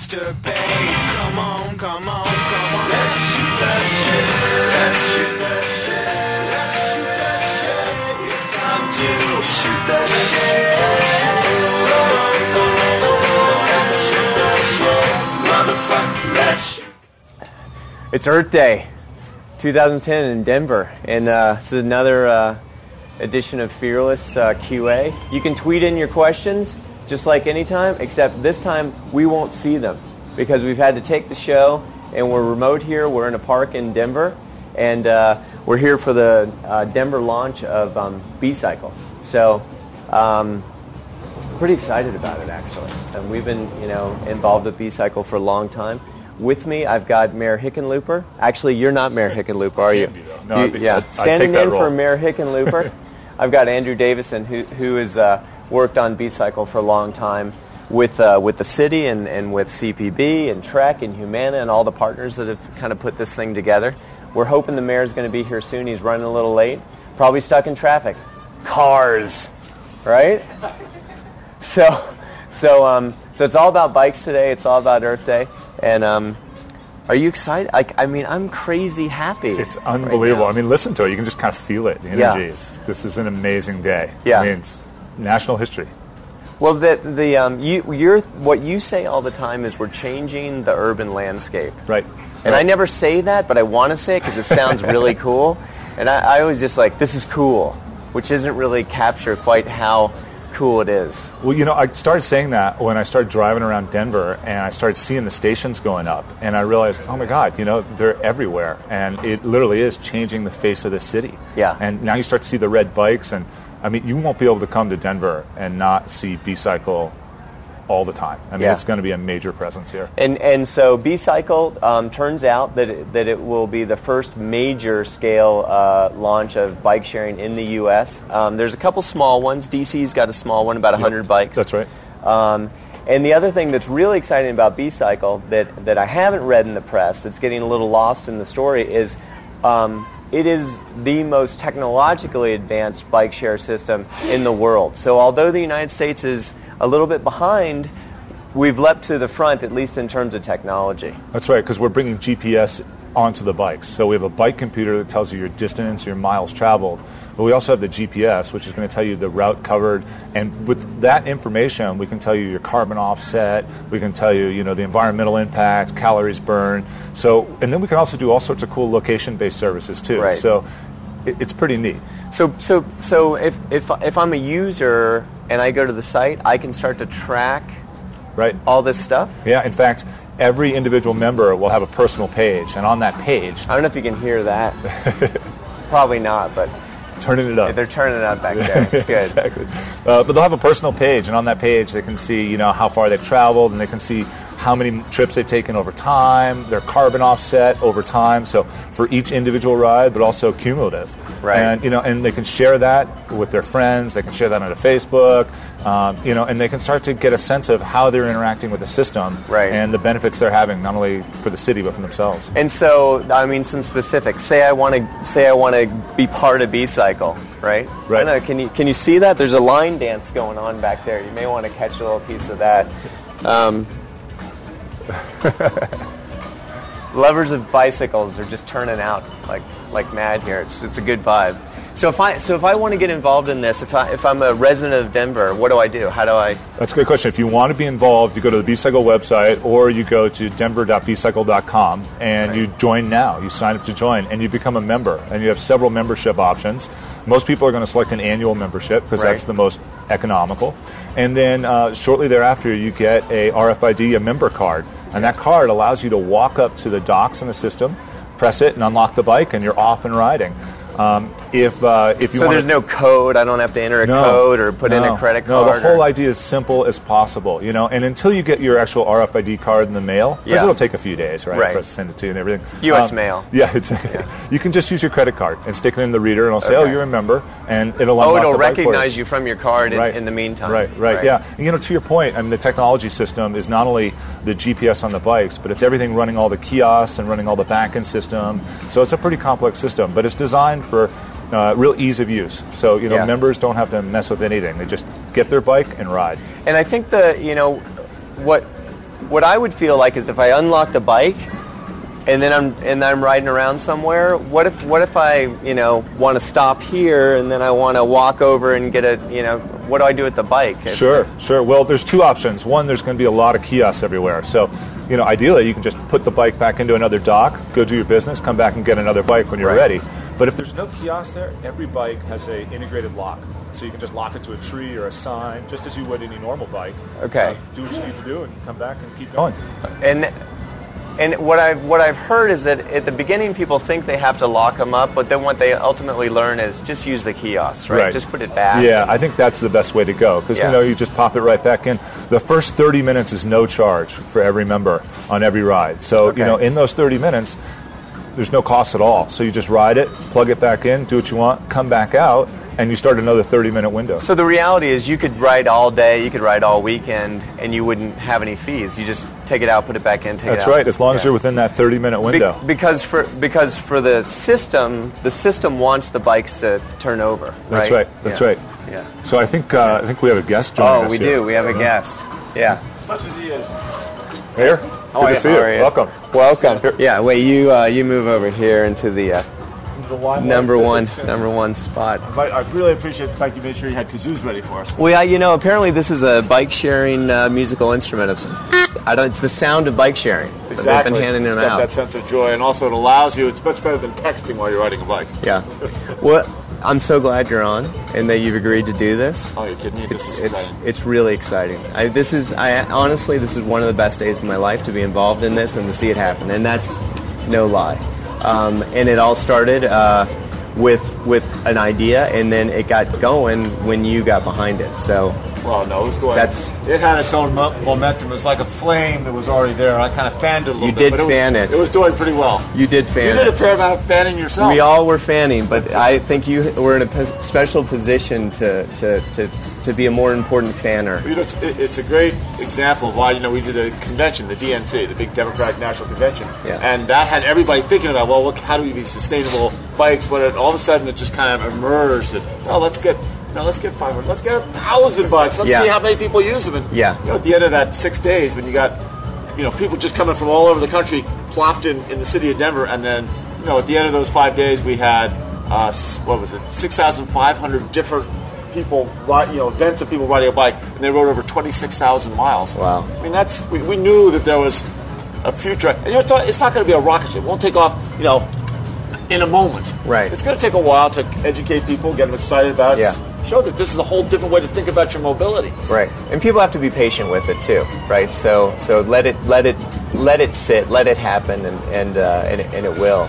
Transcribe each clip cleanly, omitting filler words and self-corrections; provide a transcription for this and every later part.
masturbate. Come on, come on, come on. Let's shoot that shit. Let's shoot that shit. Let's shoot that shit. It's time to shoot that shit. Let's shoot that shit. Motherfucker, let's shoot. It's Earth Day 2010 in Denver, and this is another edition of Fearless QA. You can tweet in your questions just like anytime, except this time we won't see them because we've had to take the show and we're remote here. We're in a park in Denver, and we're here for the Denver launch of B-Cycle. So pretty excited about it, actually. And we've been involved with B-Cycle for a long time. With me, I've got Mayor Hickenlooper. Actually, you're not Mayor Hickenlooper, are you? No, yeah, standing in for Mayor Hickenlooper. I've got Andrew Davison, who has worked on B-Cycle for a long time with the city and with CPB and Trek and Humana and all the partners that have kind of put this thing together. We're hoping the mayor's going to be here soon. He's running a little late. Probably stuck in traffic. Cars, right? So it's all about bikes today. It's all about Earth Day. And are you excited? I'm crazy happy. It's unbelievable. Right, I mean, listen to it. You can just kind of feel it. The energy. This is an amazing day. Yeah. I mean, it's national history. Well, what you say all the time is we're changing the urban landscape. Right. And I never say that, but I want to say it because it sounds really cool. And I always just this is cool, which isn't really capture quite how cool it is. Well, I started saying that when I started driving around Denver and I started seeing the stations going up, and I realized, oh my God, they're everywhere, and it literally is changing the face of the city. Yeah. And now you start to see the red bikes, and I mean, you won't be able to come to Denver and not see B-Cycle all the time. I mean, It's going to be a major presence here. And so B-Cycle turns out that it will be the first major scale launch of bike sharing in the U.S. There's a couple small ones. DC's got a small one, about 100 bikes. That's right. And the other thing that's really exciting about B-Cycle that I haven't read in the press, that's getting a little lost in the story, is it is the most technologically advanced bike share system in the world. So although the United States is a little bit behind, we've leapt to the front, at least in terms of technology. That's right, because we're bringing GPS onto the bikes. So we have a bike computer that tells you your distance, your miles traveled. But we also have the GPS, which is going to tell you the route covered. And with that information, we can tell you your carbon offset. We can tell you, the environmental impact, calories burned. So, and then we can also do all sorts of cool location-based services too. Right. So it's pretty neat. So if I'm a user and I go to the site, I can start to track all this stuff? Yeah, in fact, every individual member will have a personal page, and on that page... I don't know if you can hear that. Probably not, but... Turning it up. They're turning it up back there. It's good. Exactly. But they'll have a personal page, and on that page they can see, how far they've traveled, and they can see how many trips they've taken over time, their carbon offset over time, so for each individual ride, but also cumulative. Right. And and they can share that with their friends. They can share that on Facebook. And they can start to get a sense of how they're interacting with the system, and the benefits they're having, not only for the city but for themselves. And so, some specifics. Say I want to be part of B-Cycle, right? Right. I don't know, can you see that? There's a line dance going on back there. You may want to catch a little piece of that. Lovers of bicycles are just turning out like mad here. It's a good vibe. So if I want to get involved in this, if I'm a resident of Denver, what do I do? How do I? That's a great question. If you want to be involved, you go to the B-Cycle website, or you go to denver.bcycle.com and you join now. You sign up to join, and you become a member. And you have several membership options. Most people are going to select an annual membership because that's the most economical. And then shortly thereafter, you get a RFID, a member card. And that card allows you to walk up to the docks in the system, press it, and unlock the bike, and you're off and riding. If you so there's no code. I don't have to enter a code or put in a credit card. No, the whole idea is simple as possible. And until you get your actual RFID card in the mail, because it'll take a few days, right? For us to send it to you and everything. U.S. mail. Yeah, you can just use your credit card and stick it in the reader, and it'll say, "Oh, you're a member," and it'll unlock it'll the bike recognize you from your card in the meantime. Right. Yeah. And, to your point, the technology system is not only the GPS on the bikes, but it's everything running all the kiosks and running all the back-end system. So it's a pretty complex system, but it's designed for real ease of use. So, members don't have to mess with anything. They just get their bike and ride. And I think what I would feel like is if I unlocked a bike, and then I'm riding around somewhere. What if I want to stop here and then I want to walk over and get what do I do with the bike? Sure. Well, there's two options. One, there's going to be a lot of kiosks everywhere. So, ideally you can just put the bike back into another dock, go do your business, come back and get another bike when you're ready. But if there's no kiosk there, every bike has a integrated lock. So you can just lock it to a tree or a sign, just as you would any normal bike. Okay. Do what you need to do and come back and keep going. And what I've heard is that at the beginning people think they have to lock them up, but then what they ultimately learn is just use the kiosks, right? Just put it back. Yeah, I think that's the best way to go because you just pop it right back in. The first 30 minutes is no charge for every member on every ride. So in those 30 minutes, there's no cost at all. So you just ride it, plug it back in, do what you want, come back out, and you start another 30-minute window. So the reality is you could ride all day, you could ride all weekend, and you wouldn't have any fees. You just take it out, put it back in, take it out. That's right, as long as you're within that 30-minute window. Because for the system wants the bikes to turn over. That's right. That's right. Yeah. So I think we have a guest joining us. Oh, we do. We have a guest. Yeah. Such as he is. Here. Good to see you. Welcome. Yeah. Wait. You move over here into the number one spot. I really appreciate the fact you made sure you had kazoos ready for us. Well, apparently this is a bike sharing musical instrument. It's the sound of bike sharing. Exactly. They've been handing it's them got out. that sense of joy, and also it allows you. It's much better than texting while you're riding a bike. Yeah. Well, I'm so glad you're on and that you've agreed to do this. Oh, you're kidding me? This is exciting. It's really exciting. Honestly, this is one of the best days of my life to be involved in this and to see it happen, and that's no lie. And it all started with an idea, and then it got going when you got behind it. So, well, no, it was going. It had its own momentum. It was like a flame that was already there. I kind of fanned it a little bit. You did fan it. It was doing pretty well. You did fan it. You did a fair amount of fanning yourself. We all were fanning, but I think you were in a special position to be a more important fanner. It's a great example of why we did a convention, the DNC, the big Democratic National Convention, and that had everybody thinking about how do we be sustainable bikes? But all of a sudden it just kind of emerged that let's get 500, let's get 1,000 bikes. Let's see how many people use them. And at the end of that 6 days, when you got people just coming from all over the country, plopped in the city of Denver, and then at the end of those 5 days, we had 6,500 different people, events of people riding a bike, and they rode over 26,000 miles. Wow! I mean, we knew that there was a future. And it's not going to be a rocket ship. It won't take off, in a moment. Right. It's going to take a while to educate people, get them excited about it. Show that this is a whole different way to think about your mobility. Right. And people have to be patient with it too, right? So let it sit, let it happen, and it will.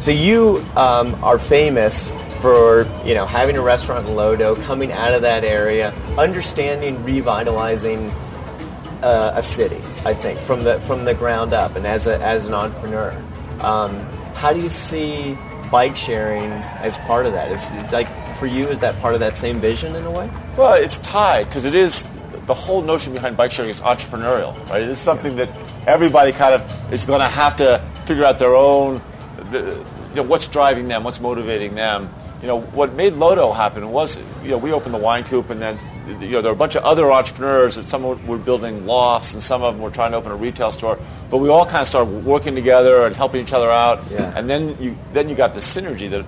So you are famous for having a restaurant in Lodo, coming out of that area, understanding revitalizing a city. I think from the ground up, and as an entrepreneur, how do you see bike sharing as part of that? It's like for you, is that part of that same vision in a way? Well, it's tied because it is. The whole notion behind bike sharing is entrepreneurial, right? It is something that everybody kind of is going to have to figure out their own. What's driving them, what's motivating them. What made Lodo happen was, we opened the wine coop, and then, there were a bunch of other entrepreneurs, and some were building lofts, and some of them were trying to open a retail store. But we all kind of started working together and helping each other out. Yeah. And then you got the synergy that,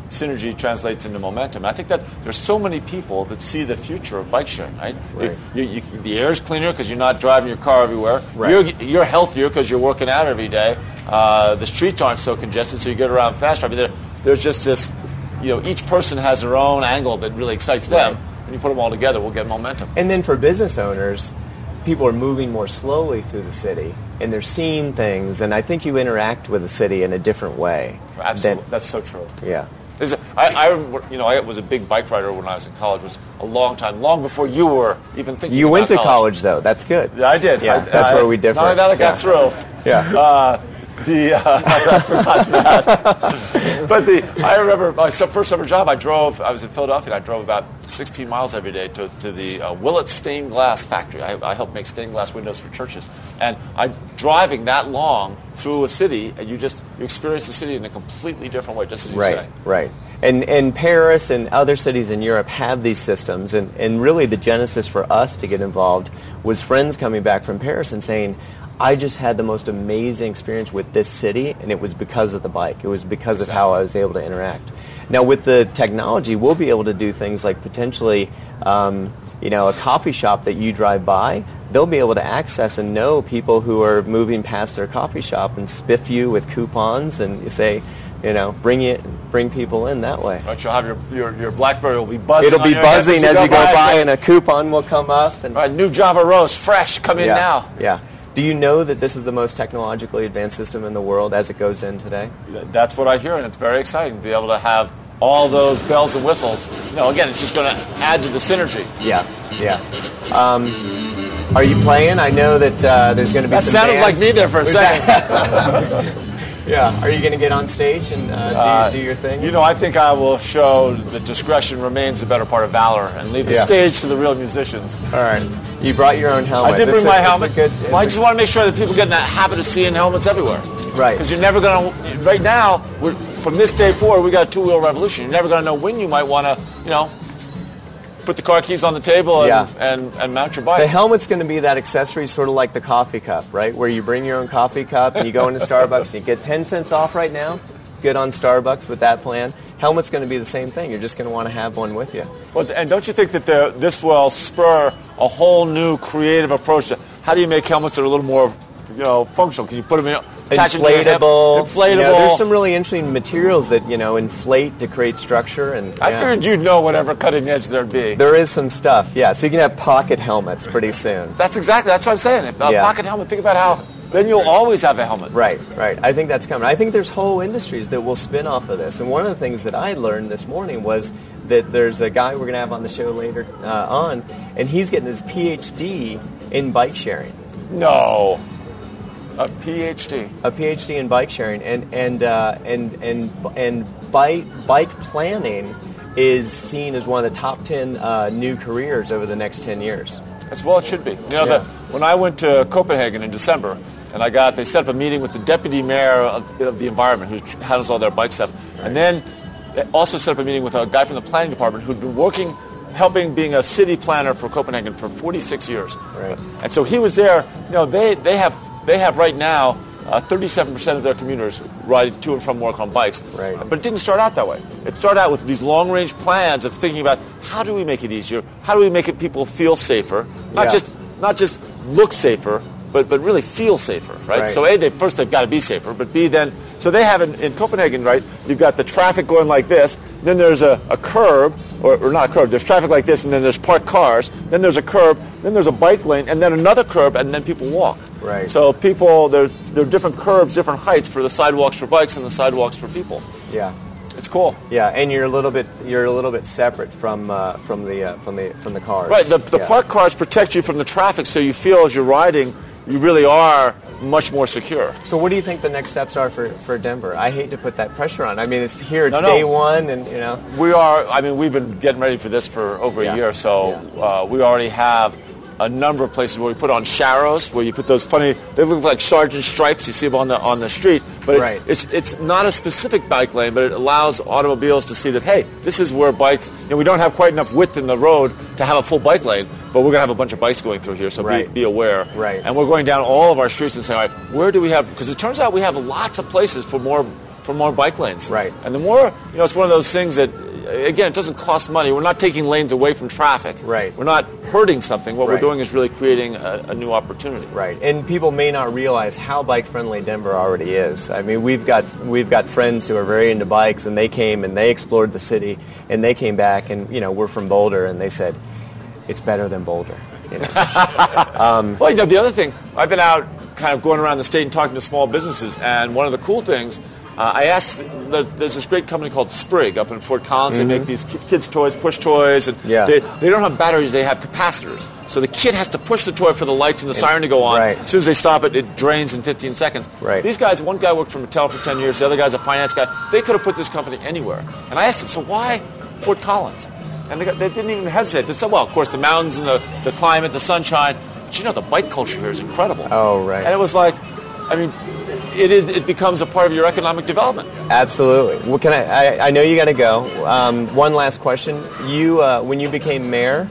synergy translates into momentum. And I think that there's so many people that see the future of bike sharing, right? The air's cleaner because you're not driving your car everywhere. Right. You're healthier because you're working out every day. The streets aren't so congested, so you get around faster. I mean, there's just this. Each person has their own angle that really excites them. When you put them all together, we'll get momentum. And then for business owners, people are moving more slowly through the city, and they're seeing things, and I think you interact with the city in a different way. Absolutely. That's so true. Yeah. I was a big bike rider when I was in college. It was a long time, long before you were even thinking You about went to college, though. That's good. Yeah, I did. Yeah, that's where we differ. Not only that, I got through. Yeah. I forgot that. But I remember my first summer job. I was in Philadelphia, and I drove about 16 miles every day to the Willett stained glass factory. I helped make stained glass windows for churches. And driving that long through a city, and you experience the city in a completely different way, just as you say. Right. And Paris and other cities in Europe have these systems, and really the genesis for us to get involved was friends coming back from Paris and saying, I just had the most amazing experience with this city, and it was because of the bike. It was because of how I was able to interact. Now with the technology, we'll be able to do things like potentially, a coffee shop that you drive by, they'll be able to access and know people who are moving past their coffee shop and spiff you with coupons, and you say, bring people in that way. Right, you'll have your BlackBerry will be buzzing. It'll be buzzing as you go by, and a coupon will come up. And right, new Java roast, fresh, come in now. Yeah. Do you know that this is the most technologically advanced system in the world as it goes in today? That's what I hear, and it's very exciting to be able to have all those bells and whistles. Again, it's just going to add to the synergy. Yeah. Are you playing? I know that there's going to be that some sounded bands. like me there for a second. Yeah. Are you going to get on stage and do your thing? I think I will show that discretion remains the better part of valor and leave the stage to the real musicians. All right. You brought your own helmet. I did bring my helmet. I just want to make sure that people get in that habit of seeing helmets everywhere. Right. Because you're never going to, right now, from this day forward, we got a two-wheel revolution. You're never going to know when you might want to, put the car keys on the table and mount your bike. The helmet's going to be that accessory sort of like the coffee cup, right? Where you bring your own coffee cup and you go into Starbucks and you get 10 cents off right now. Good on Starbucks with that plan. Helmet's going to be the same thing. You're just going to want to have one with you. Well, and don't you think that this will spur a whole new creative approach to how do you make helmets that are a little more, functional? Can you put them in? Inflatable. Inflatable. There's some really interesting materials that inflate to create structure. And I figured you'd know whatever cutting edge there'd be. There is some stuff, yeah. So you can have pocket helmets pretty soon. That's what I'm saying. A pocket helmet. Think about how then you'll always have a helmet. Right. I think that's coming. I think there's whole industries that will spin off of this. And one of the things that I learned this morning was that there's a guy we're going to have on the show later on, and he's getting his PhD in bike sharing. No. A PhD. A PhD in bike sharing, and bike planning is seen as one of the top 10 new careers over the next 10 years. As well, it should be. When I went to Copenhagen in December, and they set up a meeting with the deputy mayor of the environment, who handles all their bike stuff, and then they also set up a meeting with a guy from the planning department who'd been helping being a city planner for Copenhagen for 46 years. Right. And so he was there. They have right now 37% of their commuters ride to and from work on bikes. Right. But it didn't start out that way. It started out with these long-range plans of thinking about how do we make it easier? How do we make it people feel safer? Not just look safer, but really feel safer, right? So they've got to be safer, but B then, so they have in Copenhagen, right, you've got the traffic going like this, then there's a curb, or not a curb, there's traffic like this, and then there's parked cars, then there's a curb, then there's a bike lane, and then another curb, and then people walk. Right. So there are different curbs, different heights for the sidewalks for bikes and the sidewalks for people. Yeah. It's cool. Yeah, and you're a little bit separate from the cars. Right. The parked cars protect you from the traffic, so you feel as you're riding, you really are much more secure. So what do you think the next steps are for Denver? I hate to put that pressure on. I mean, it's here, it's day one, and we've been getting ready for this for over a year, so we already have a number of places where we put on sharrows, where you put those funny, they look like sergeant stripes, you see them on the street, but it's not a specific bike lane, but it allows automobiles to see that, hey, this is where bikes, we don't have quite enough width in the road to have a full bike lane, but we're going to have a bunch of bikes going through here, so be aware. Right. And we're going down all of our streets and saying, all right, where do we have, because it turns out we have lots of places for more bike lanes. Right. And the more, it's one of those things that, again, it doesn't cost money. We're not taking lanes away from traffic. Right. We're not hurting something. What we're doing is really creating a new opportunity. Right. And people may not realize how bike-friendly Denver already is. I mean, we've got friends who are very into bikes, and they came and they explored the city, and they came back, and we're from Boulder, and they said, it's better than Boulder. Well, the other thing, I've been out kind of going around the state and talking to small businesses, and one of the cool things, I asked, there's this great company called Sprig up in Fort Collins. They make these kids' toys, push toys, and they don't have batteries, they have capacitors. So the kid has to push the toy for the lights and the siren to go on. Right. As soon as they stop it, it drains in 15 seconds. Right. These guys, one guy worked for Mattel for 10 years, the other guy's a finance guy. They could have put this company anywhere. And I asked them, so why Fort Collins? And they didn't even hesitate. They said, well, of course, the mountains and the climate, the sunshine. But the bike culture here is incredible. Oh, right. And it was like, it becomes a part of your economic development. Absolutely. Well, I know you got to go. One last question. You, when you became mayor,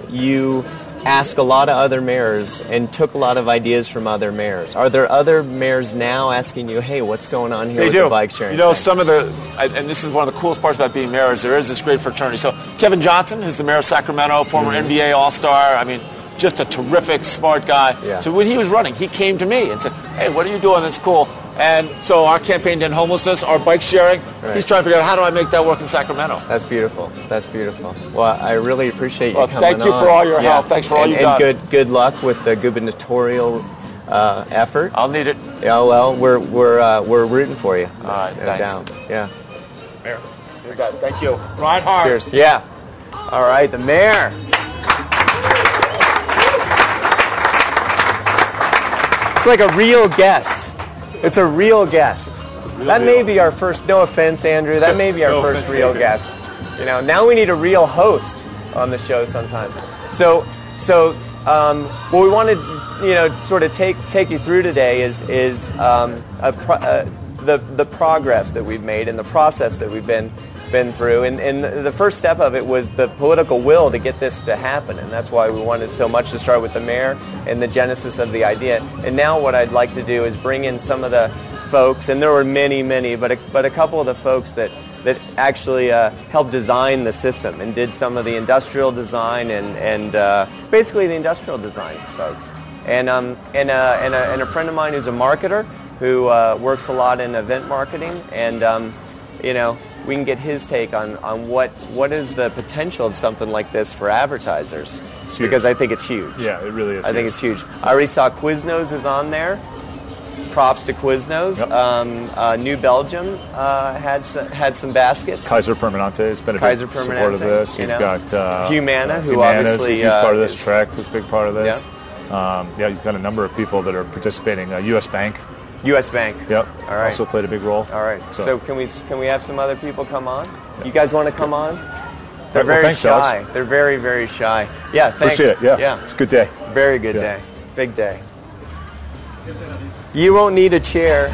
you asked a lot of other mayors and took a lot of ideas from other mayors. Are there other mayors now asking you, hey, what's going on here with the bike sharing thing? Some of and this is one of the coolest parts about being mayor, is there is this great fraternity. So Kevin Johnson, who's the mayor of Sacramento, former NBA All-Star, I mean, just a terrific, smart guy. Yeah. So when he was running, he came to me and said, hey, what are you doing that's cool? And so our campaign did homelessness, our bike sharing. Right. He's trying to figure out, how do I make that work in Sacramento? That's beautiful. That's beautiful. Well, I really appreciate you coming on. Thank you for all your help. Thanks for all you got. And good luck with the gubernatorial effort. I'll need it. Yeah, well, we're rooting for you. All right, no thanks. doubt. Yeah. Mayor, you got it. Thank you. Ride hard. Cheers. Yeah. All right, the mayor. It's like a real guest. It's a real guest. That may be our first, no offense, Andrew, that may be our first real guest. Now we need a real host on the show sometime. So what we wanted, sort of take you through today is the progress that we've made and the process that we've been through. And the first step of it was the political will to get this to happen. And that's why we wanted so much to start with the mayor and the genesis of the idea. And now what I'd like to do is bring in some of the folks, and there were many, but a couple of the folks that actually helped design the system and did some of the industrial design and basically the industrial design folks. And a friend of mine who's a marketer who works a lot in event marketing, and we can get his take on what is the potential of something like this for advertisers, because I think it's huge. Yeah, it really is. I think it's huge. I already saw Quiznos is on there. Props to Quiznos. Yep. New Belgium had some baskets. Kaiser Permanente has been a big support of this. You've got Humana, who Humana's obviously a huge part of this. Trek was a big part of this. Yeah. You've got a number of people that are participating. U.S. Bank. U.S. Bank. Yep. All right. Also played a big role. All right. So can we have some other people come on? Yeah. You guys want to come on? They're very thanks, shy. Alex. They're very, very shy. Yeah, thanks. Appreciate it. Yeah. It's a good day. Very good day. Big day. You won't need a chair,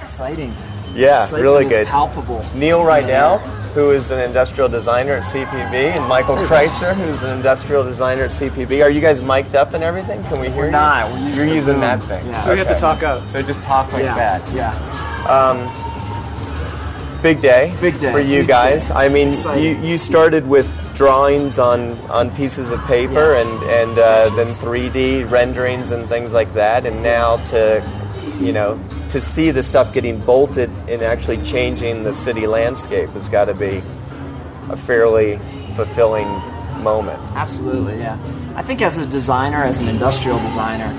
Exciting. Yeah, Excitement really is good. Palpable. Neil Riddell, who is an industrial designer at CPB, and Michael Kreitzer, who's an industrial designer at CPB. Are you guys mic'd up and everything? Can we hear you? We're not. You're using that thing. Yeah. So we have to talk up. So just talk like that. Yeah. Big day. Big day. For you Huge guys. day. I mean, Exciting. you started with drawings on pieces of paper, Yes. and then 3D renderings and things like that, and now to see the stuff getting bolted and actually changing the city landscape has got to be a fairly fulfilling moment. Absolutely, yeah. I think as a designer, as an industrial designer,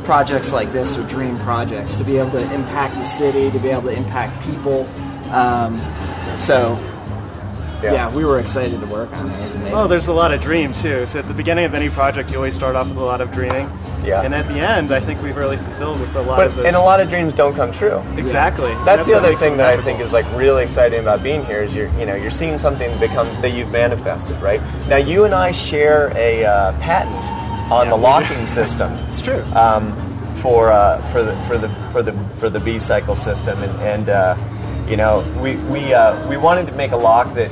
projects like this are dream projects, to be able to impact the city, to be able to impact people. Yeah, we were excited to work on it. It was amazing. Well, there's a lot of dream, too. So at the beginning of any project, you always start off with a lot of dreaming. Yeah. And at the end, I think we've really fulfilled with a lot of this. And a lot of dreams don't come true. Exactly. That's the what other makes it thing that I magical. think is like really exciting about being here is you're seeing something that you've manifested, right? Now you and I share a patent on the locking system. It's true. For the B-cycle system, and we wanted to make a lock that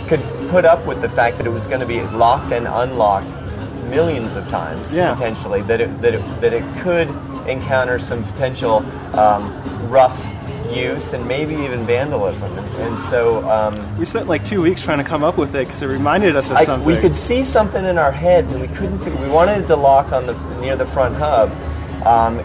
could put up with the fact that it was going to be locked and unlocked millions of times potentially. That it could encounter some potential rough use and maybe even vandalism, and so we spent like 2 weeks trying to come up with it because it reminded us of something. We could see something in our heads, and we couldn't figure. We wanted it to lock on near the front hub,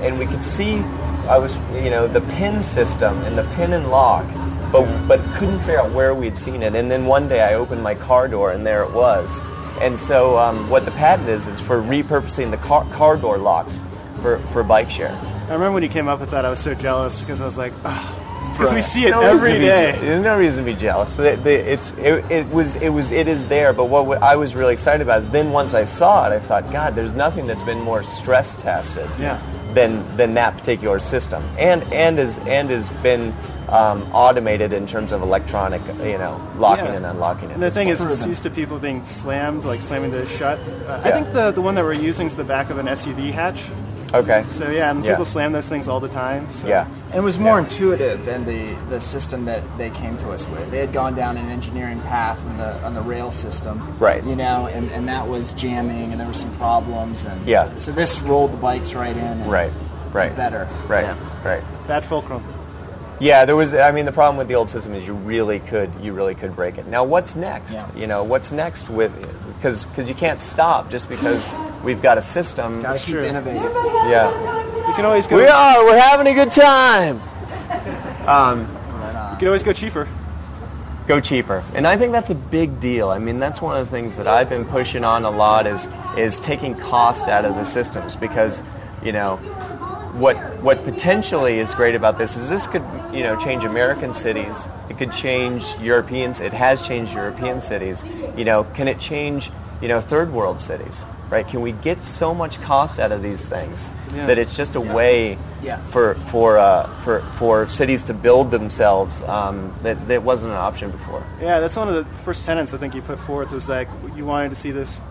and we could see. The pin system and the pin and lock, but couldn't figure out where we'd seen it. And then one day I opened my car door, and there it was. And so what the patent is for repurposing the car door locks for bike share. I remember when you came up with that, I was so jealous because I was like, because we see it every day. There's no reason to be jealous. It is there. But what I was really excited about is then once I saw it, I thought, God, there's nothing that's been more stress tested than that particular system, and has been automated in terms of electronic, locking and unlocking it. And the thing is, it's used to people being slammed, like slamming the shut. I think the one that we're using is the back of an SUV hatch. Okay. So yeah, and people slam those things all the time. So. Yeah. And it was more intuitive than the system that they came to us with. They had gone down an engineering path on the rail system. Right. You know, and that was jamming, and there were some problems. And so this rolled the bikes right in. And right. It's better. Right. Yeah. Right. Bad fulcrum. Yeah, there was. I mean, the problem with the old system is you really could break it. Now, what's next? Yeah. You know, what's next with because you can't stop just because we've got a system. Got to keep innovating. Yeah. You can always go. We're having a good time. You can always go cheaper. Go cheaper, and I think that's a big deal. I mean, that's one of the things that I've been pushing on a lot is taking cost out of the systems because, you know. What potentially is great about this is this could, you know, change American cities. It could change Europeans. It has changed European cities. You know, can it change, you know, third world cities? Right? Can we get so much cost out of these things that it's just a way for cities to build themselves that wasn't an option before? Yeah, that's one of the first tenets I think you put forth was like you wanted to see this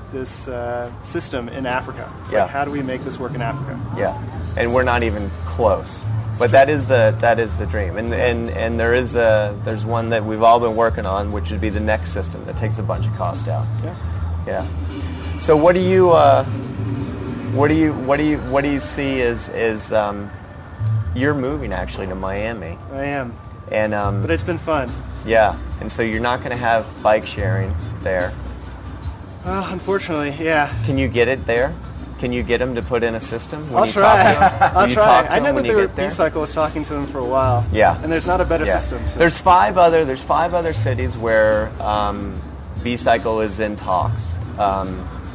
system in Africa. It's like, how do we make this work in Africa? Yeah. And we're not even close, but that is the dream, and there's one that we've all been working on, which would be the next system that takes a bunch of cost out. Yeah. So what do you see as you're moving actually to Miami? I am, and but it's been fun. Yeah, and so you're not going to have bike sharing there. Unfortunately, yeah. Can you get it there? Can you get them to put in a system? I'll try. I'll try. I know that B-Cycle was talking to them for a while. Yeah. And there's not a better system. So. There's five other cities where B-Cycle is in talks,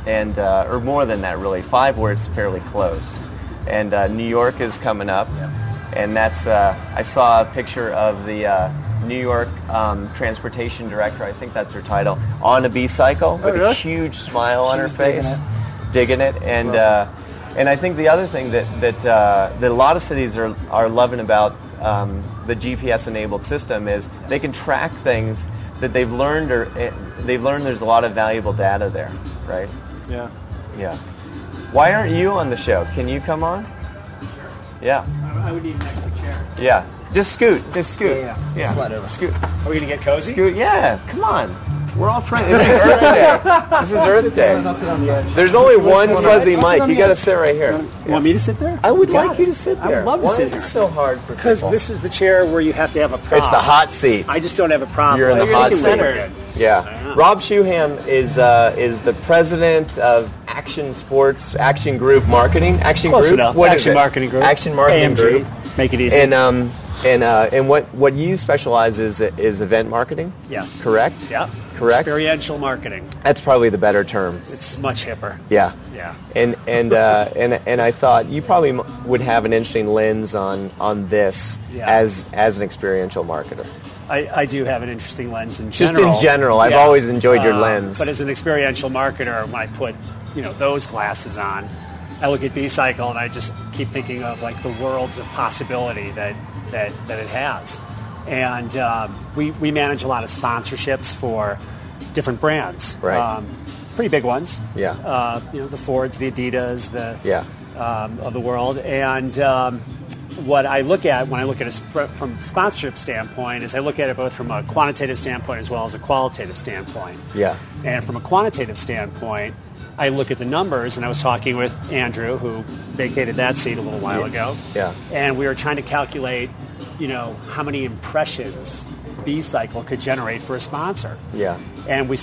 and or more than that really. 5 where it's fairly close, and New York is coming up, and that's I saw a picture of the New York transportation director. I think that's her title on a B-Cycle with a huge smile on her face. Digging it, and I think the other thing that a lot of cities are loving about the GPS-enabled system is they can track things that they've learned there's a lot of valuable data there, right? Yeah. Why aren't you on the show? Can you come on? Yeah. I would need an extra chair. Yeah. Just scoot. Yeah. Slide over. Scoot. Are we gonna get cozy? Scoot. Yeah. Come on. We're all friends. This is Earth Day. There's only one fuzzy mic. You got to sit right here. You want me to sit there? I would like you to sit there. I would love to sit there. Why is it so hard for people? Because this is the chair where you have to have a prop. It's the hot seat. I just don't have a prop. You're in the hot seat. Yeah. Rob Schuham is the president of Action Group Marketing. Close enough. Action Marketing Group. Action Marketing Group. Make it easy. And what you specialize is event marketing? Yes. Correct? Yeah. Correct? Experiential marketing. That's probably the better term. It's much hipper. Yeah. Yeah. And I thought you probably would have an interesting lens on this as an experiential marketer. I do have an interesting lens in general. general. Just in general. I've always enjoyed your lens. But as an experiential marketer, when I put those glasses on, I look at B-Cycle and I just keep thinking of like the worlds of possibility that it has. And we manage a lot of sponsorships for different brands. Right. Pretty big ones. Yeah. The Fords, the Adidas, of the world. And what I look at when I look at it from a sponsorship standpoint is I look at it both from a quantitative standpoint as well as a qualitative standpoint. Yeah. And from a quantitative standpoint, I look at the numbers, and I was talking with Andrew, who vacated that seat a little while ago. Yeah. And we were trying to calculate, how many impressions B-Cycle could generate for a sponsor. Yeah. And we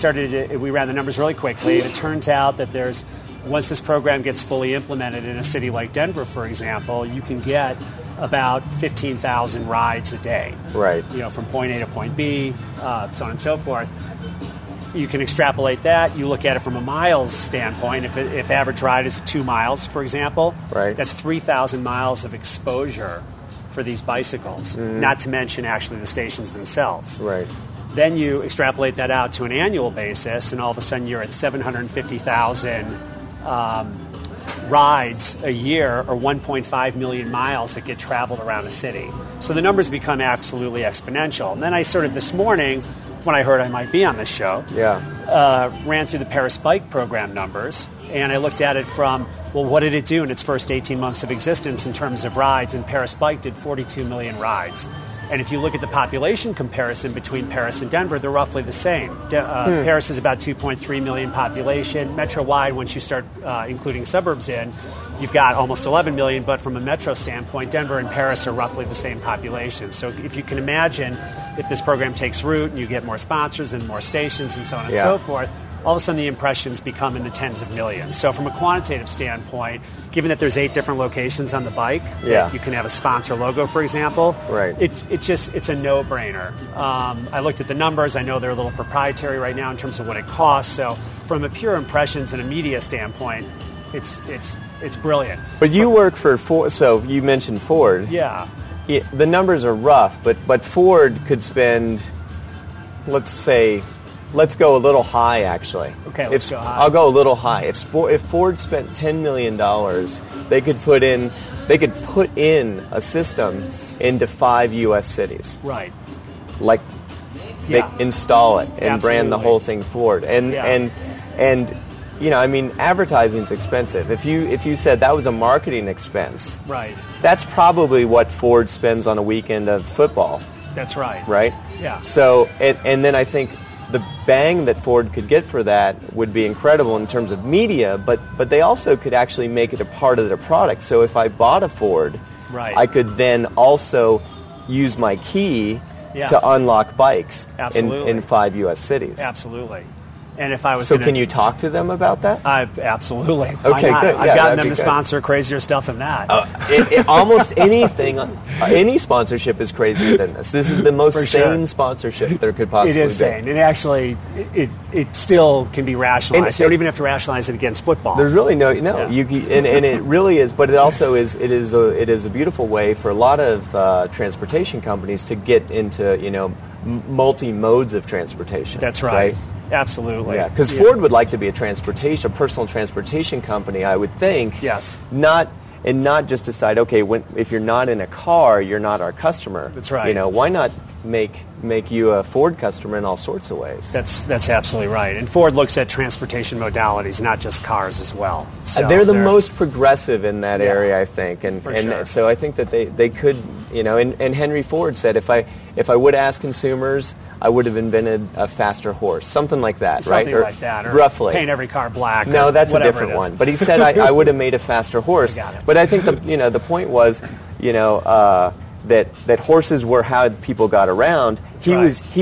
ran the numbers really quickly, and it turns out that once this program gets fully implemented in a city like Denver, for example, you can get about 15,000 rides a day. Right. From point A to point B, so on and so forth. You can extrapolate that. You look at it from a miles standpoint. If average ride is 2 miles, for example, right. That's 3,000 miles of exposure for these bicycles, not to mention actually the stations themselves. Right. Then you extrapolate that out to an annual basis, and all of a sudden you're at 750,000 rides a year, or 1.5 million miles that get traveled around a city. So the numbers become absolutely exponential. And then I this morning, when I heard I might be on this show, ran through the Paris Bike Program numbers, and I looked at it from, well, what did it do in its first 18 months of existence in terms of rides? And Paris Bike did 42 million rides. And if you look at the population comparison between Paris and Denver, they're roughly the same. Paris is about 2.3 million population. Metro-wide, once you start including suburbs in, you've got almost 11 million, but from a metro standpoint, Denver and Paris are roughly the same population. So if you can imagine, if this program takes root and you get more sponsors and more stations and so on and so forth, all of a sudden the impressions become in the tens of millions. So from a quantitative standpoint, given that there's 8 different locations on the bike, you can have a sponsor logo, for example, it's a no-brainer. I looked at the numbers. I know they're a little proprietary right now in terms of what it costs. So from a pure impressions and a media standpoint, it's brilliant. But you work for Ford, so you mentioned Ford. Yeah. The numbers are rough, but Ford could spend, let's go a little high, actually. Okay, let's go high. I'll go a little high. If Ford spent $10 million, they could put in a system into 5 U.S. cities. Right. Like, they install it and brand the whole thing Ford. And I mean, advertising's expensive. If you said that was a marketing expense, right, that's probably what Ford spends on a weekend of football. That's right. Right? Yeah. So, and then I think the bang that Ford could get for that would be incredible in terms of media, but they also could actually make it a part of their product. So if I bought a Ford, I could then also use my key to unlock bikes in 5 U.S. cities. Absolutely. And if I was can you talk to them about that? Absolutely. Okay, good. I've gotten them to sponsor crazier stuff than that. Almost anything, any sponsorship is crazier than this. This is the most sane sponsorship there could possibly be. It is sane. And actually, it still can be rationalized. You don't even have to rationalize it against football. There's really no. And it really is. But it also is. It is a beautiful way for a lot of transportation companies to get into multi modes of transportation. That's right. Absolutely. Yeah, because Ford would like to be a personal transportation company, I would think. Yes. Not just decide, okay, if you're not in a car, you're not our customer. That's right. Why not make you a Ford customer in all sorts of ways? That's absolutely right. And Ford looks at transportation modalities, not just cars as well. So they're the most progressive in that area, I think. And sure. So I think that they could, and Henry Ford said, if I would ask consumers, I would have invented a faster horse, something like that, right? Something like that, or roughly. Paint every car black. No, that's a different one. But he said I would have made a faster horse. Got it. But I think the point was, that horses were how people got around. He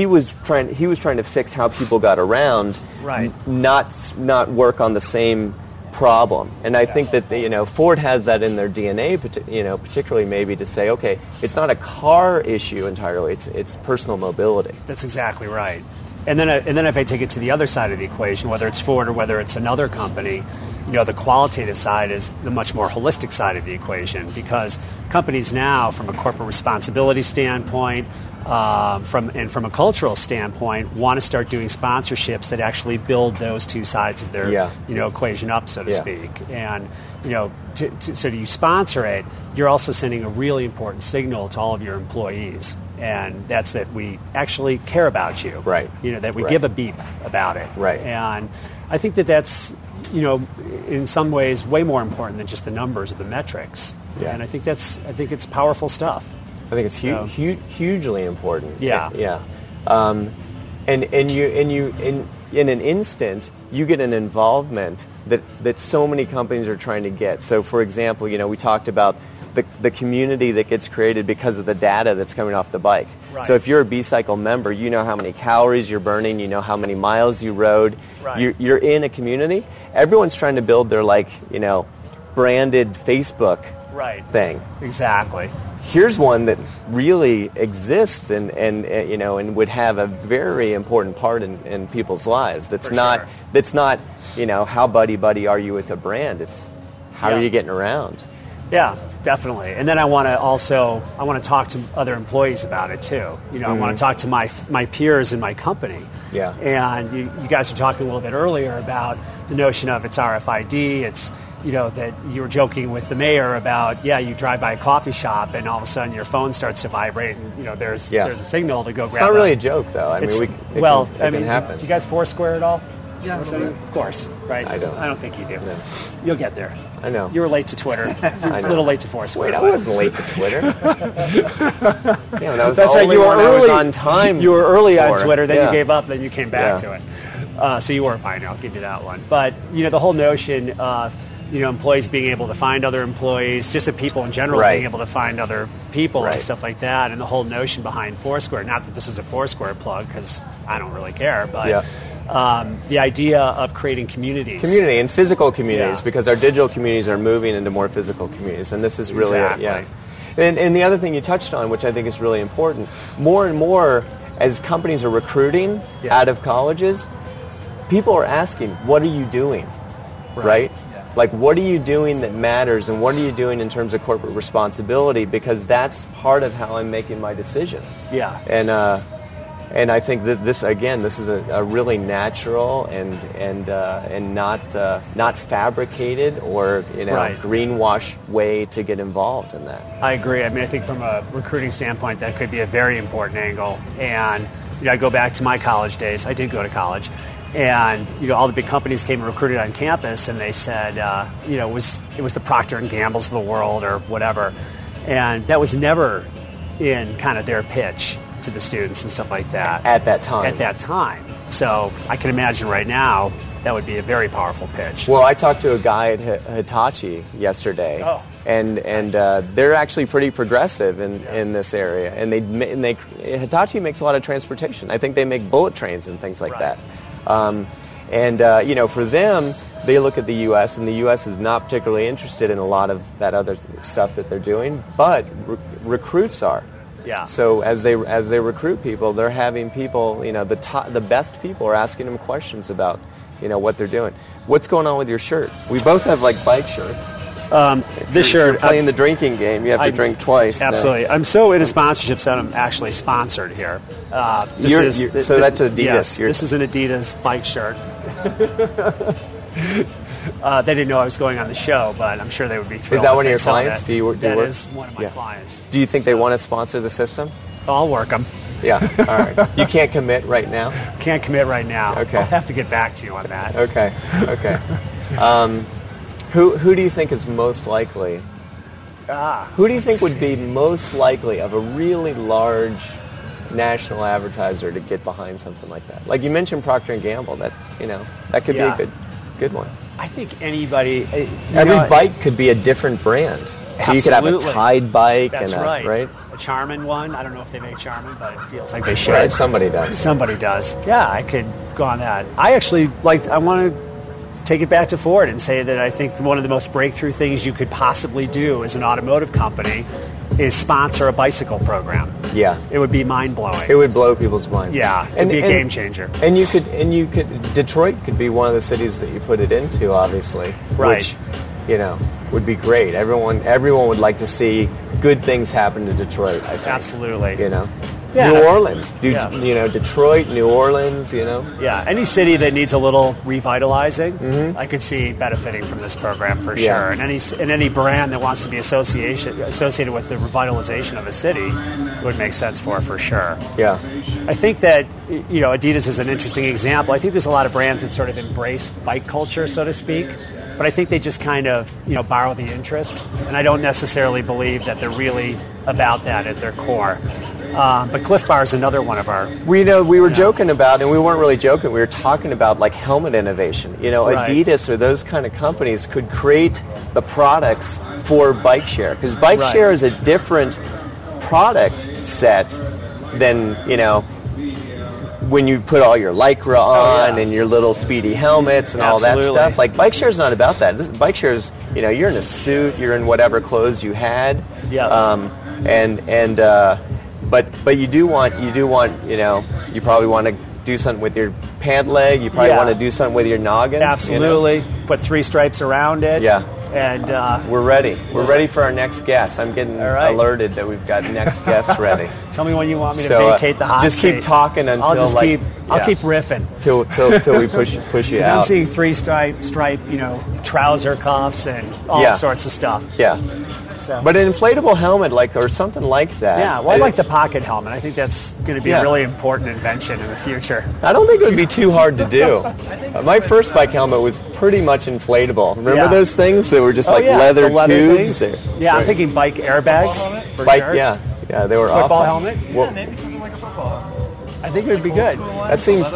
was trying to fix how people got around, right? Not work on the same problem. And I think that Ford has that in their DNA, particularly maybe to say, okay, it's not a car issue entirely, it's personal mobility. That's exactly right. And then if I take it to the other side of the equation, whether it's Ford or whether it's another company, the qualitative side is the much more holistic side of the equation, because companies now, from a corporate responsibility standpoint, from a cultural standpoint, want to start doing sponsorships that actually build those two sides of their equation up, so to speak. And so you sponsor it, you're also sending a really important signal to all of your employees, and that's that we actually care about you. Right. That we give a beep about it. Right. And I think that's in some ways way more important than just the numbers or the metrics. Yeah. And I think it's powerful stuff. I think it's hugely important. Yeah. Yeah. And you in an instant you get an involvement that so many companies are trying to get. So, for example, we talked about the community that gets created because of the data that's coming off the bike. Right. So if you're a B-Cycle member, you know how many calories you're burning, you know how many miles you rode. Right. You're in a community. Everyone's trying to build their branded Facebook thing. Exactly. Here's one that really exists and would have a very important part in people's lives. That's not how buddy are you with a brand. It's how are you getting around. Yeah, definitely. And then I want to talk to other employees about it too. I want to talk to my peers in my company. Yeah. And you guys were talking a little bit earlier about the notion of it's RFID, that you were joking with the mayor about, you drive by a coffee shop and all of a sudden your phone starts to vibrate and, there's a signal to go grab it. It's not really a joke, though. I mean, it can happen. Do you guys Foursquare at all? Yeah. Of course, right? I don't. I don't think you do. No. You'll get there. I know. You were late to Twitter. You're a little late to Foursquare. Wait, I wasn't late to Twitter. That was That's the right. only You were one I was on time. You were early on for. Twitter, then Yeah. you gave up, then you came back to it. So you weren't behind. I'll give you that one. But the whole notion of employees being able to find other employees, just the people in general being able to find other people and stuff like that, and the whole notion behind Foursquare. Not that this is a Foursquare plug, because I don't really care, but the idea of creating communities. Community and physical communities, because our digital communities are moving into more physical communities, and this is really And the other thing you touched on, which I think is really important, more and more as companies are recruiting out of colleges, people are asking, what are you doing, right? Like, what are you doing that matters, and what are you doing in terms of corporate responsibility? Because that's part of how I'm making my decision. Yeah. And I think that this is a really natural and not fabricated or greenwash way to get involved in that. I agree. I mean, I think from a recruiting standpoint, that could be a very important angle. And I go back to my college days. I did go to college. And all the big companies came and recruited on campus, and they said, it was the Procter and Gamble's of the world or whatever, and that was never in kind of their pitch to the students and stuff like that at that time. At that time, so I can imagine right now that would be a very powerful pitch. Well, I talked to a guy at Hitachi yesterday, and they're actually pretty progressive in this area, and Hitachi makes a lot of transportation. I think they make bullet trains and things like that. For them, they look at the U.S., and the U.S. is not particularly interested in a lot of that other stuff that they're doing, but recruits are. Yeah. So as they recruit people, they're having people, the best people are asking them questions about, what they're doing. What's going on with your shirt? We both have bike shirts. This shirt, you're playing the drinking game, you have to drink twice. Absolutely. No. I'm so into sponsorships that I'm actually sponsored here. So that's Adidas. Yes, this is an Adidas bike shirt. They didn't know I was going on the show, but I'm sure they would be thrilled. Is that one of your clients? That is one of my clients. Do you think they want to sponsor the system? I'll work them. Yeah, all right. You can't commit right now? Can't commit right now. Okay. I'll have to get back to you on that. Okay. Who do you think is most likely? Who do you think would be most likely of a really large national advertiser to get behind something like that? Like you mentioned Procter & Gamble. That could be a good one. I think anybody. Every bike could be a different brand. So you could have a Tide bike. That's right. A Charmin one. I don't know if they make Charmin, but it feels like they should. Right, somebody does. Somebody does. Yeah, I could go on that. I actually I want to take it back to Ford and say that I think one of the most breakthrough things you could possibly do as an automotive company is sponsor a bicycle program. Yeah. It would be mind-blowing. It would blow people's minds. Yeah, it'd be a game changer. And you could Detroit could be one of the cities that you put it into, obviously. Right. Which, would be great. Everyone would like to see good things happen to Detroit, I think. Absolutely. Yeah. New Orleans. Detroit, New Orleans, Yeah, any city that needs a little revitalizing, I could see benefiting from this program for sure. And any brand that wants to be associated with the revitalization of a city would make sense for sure. Yeah. I think that, Adidas is an interesting example. I think there's a lot of brands that sort of embrace bike culture, so to speak. But I think they just kind of, borrow the interest. And I don't necessarily believe that they're really about that at their core. But Cliff Bar is another one of our... We were joking about, and we weren't really joking, we were talking about like helmet innovation. Adidas or those kind of companies could create the products for bike share. Because bike share is a different product set than, when you put all your Lycra on and your little speedy helmets and all that stuff. Like, bike share is not about that. Bike share is, you're in a suit, you're in whatever clothes you had. Yeah. But you do want, you probably want to do something with your pant leg. You probably want to do something with your noggin. Absolutely. Put 3 stripes around it. Yeah. And we're ready. We're ready for our next guest. I'm getting alerted that we've got next guests ready. Tell me when you want me to vacate the hot just seat. keep talking until I'll keep riffing till we push you out. I'm seeing 3-stripe, trouser cuffs and all sorts of stuff. Yeah. So. But an inflatable helmet, or something like that. Yeah, well, I like the pocket helmet. I think that's going to be a really important invention in the future. I don't think it would be too hard to do. My first bike helmet was pretty much inflatable. Remember those things that were just leather tubes? Yeah, I'm thinking bike airbags. Sure. Yeah, they were football awful. helmet. Yeah, maybe something like a football helmet. I think it would be good. That seems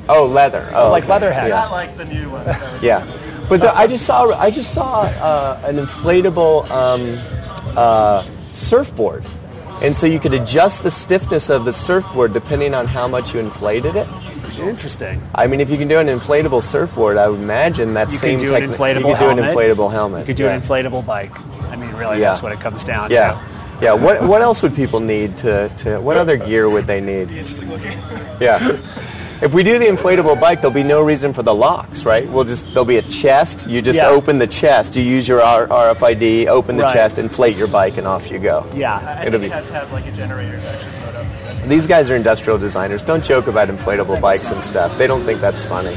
leather. Oh, like leather hats. Not like the new ones. Yeah. But I just saw an inflatable surfboard, and so you could adjust the stiffness of the surfboard depending on how much you inflated it. Interesting. I mean, if you can do an inflatable surfboard, I would imagine that same technique. You could do an inflatable helmet. You could do an inflatable bike. I mean, really, that's what it comes down to. Yeah. What else would people need to? What other gear would they need? Yeah. If we do the inflatable bike, there'll be no reason for the locks, right? There'll be a chest. You just open the chest. You use your RFID, open the chest, inflate your bike, and off you go. Yeah. I think it has to have like a generator to actually put up. These guys are industrial designers. Don't joke about inflatable bikes and stuff. They don't think that's funny.